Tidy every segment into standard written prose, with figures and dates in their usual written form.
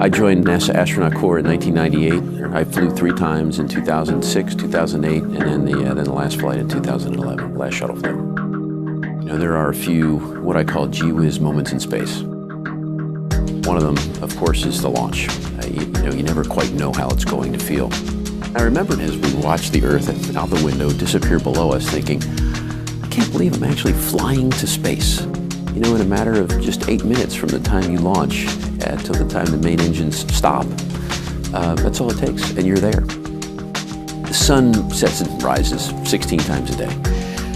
I joined NASA Astronaut Corps in 1998. I flew 3 times in 2006, 2008, and then the last flight in 2011, last shuttle flight. You know, there are a few what I call gee whiz moments in space. One of them, of course, is the launch. You never quite know how it's going to feel. I remembered as we watched the Earth out the window disappear below us, thinking, I can't believe I'm actually flying to space. You know, in a matter of just 8 minutes from the time you launch till the time the main engines stop, that's all it takes, and you're there. The sun sets and rises 16 times a day.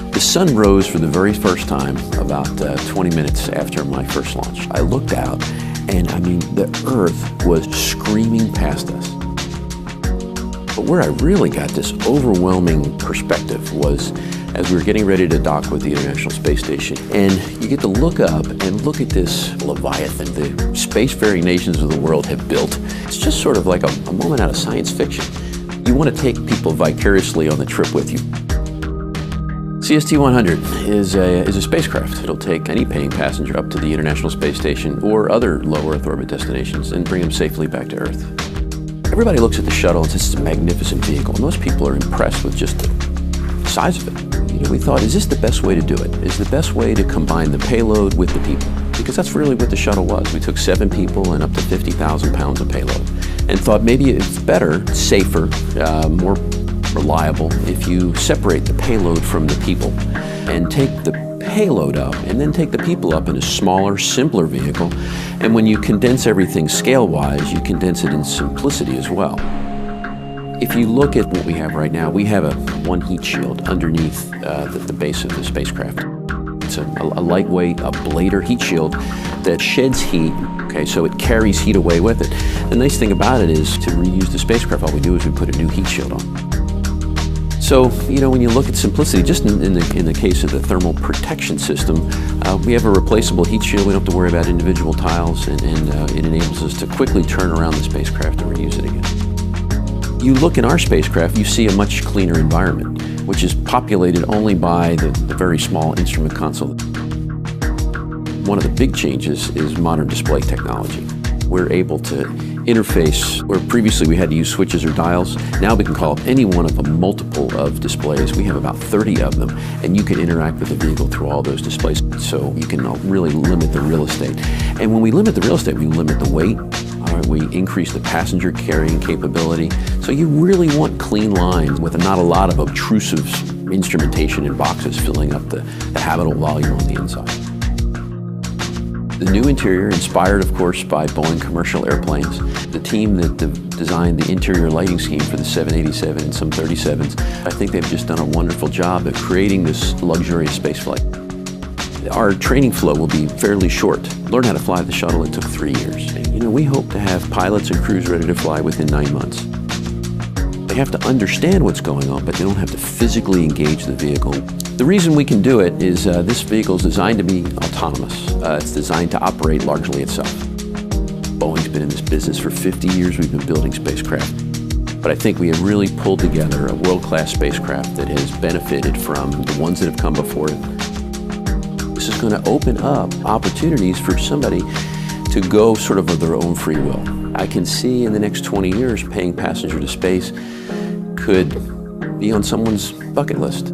The sun rose for the very first time about 20 minutes after my first launch. I looked out, and I mean, the Earth was screaming past us. But where I really got this overwhelming perspective was as we were getting ready to dock with the International Space Station. And you get to look up and look at this Leviathan the spacefaring nations of the world have built. It's just sort of like a moment out of science fiction. You want to take people vicariously on the trip with you. CST-100 is a spacecraft. It'll take any paying passenger up to the International Space Station or other low Earth orbit destinations and bring them safely back to Earth. Everybody looks at the shuttle and says it's a magnificent vehicle. Most people are impressed with just the size of it. You know, we thought, is this the best way to do it? Is the best way to combine the payload with the people? Because that's really what the shuttle was. We took 7 people and up to 50,000 pounds of payload and thought maybe it's better, safer, more reliable if you separate the payload from the people and take the payload up and then take the people up in a smaller, simpler vehicle. And when you condense everything scale-wise, you condense it in simplicity as well. If you look at what we have right now, we have one heat shield underneath the base of the spacecraft. It's a lightweight, ablator heat shield that sheds heat, okay, so it carries heat away with it. The nice thing about it is to reuse the spacecraft, all we do is we put a new heat shield on. So, you know, when you look at simplicity, just in the case of the thermal protection system, we have a replaceable heat shield. We don't have to worry about individual tiles, and it enables us to quickly turn around the spacecraft and reuse it again. You look in our spacecraft, you see a much cleaner environment, which is populated only by the very small instrument console. One of the big changes is modern display technology. We're able to interface where previously we had to use switches or dials. Now we can call up any one of a multiple of displays. We have about 30 of them, and you can interact with the vehicle through all those displays. So you can really limit the real estate. And when we limit the real estate, we limit the weight. We increase the passenger carrying capability. So you really want clean lines with not a lot of obtrusive instrumentation in boxes filling up the habitable volume on the inside. The new interior, inspired of course by Boeing commercial airplanes. The team that designed the interior lighting scheme for the 787 and some 37s, I think they've just done a wonderful job at creating this luxurious spaceflight. Our training flow will be fairly short. Learn how to fly the shuttle, it took 3 years. And, you know, we hope to have pilots and crews ready to fly within 9 months. They have to understand what's going on, but they don't have to physically engage the vehicle. The reason we can do it is this vehicle is designed to be autonomous. It's designed to operate largely itself. Boeing's been in this business for 50 years. We've been building spacecraft. But I think we have really pulled together a world-class spacecraft that has benefited from the ones that have come before it. This is going to open up opportunities for somebody to go sort of their own free will. I can see in the next 20 years paying passenger to space could be on someone's bucket list.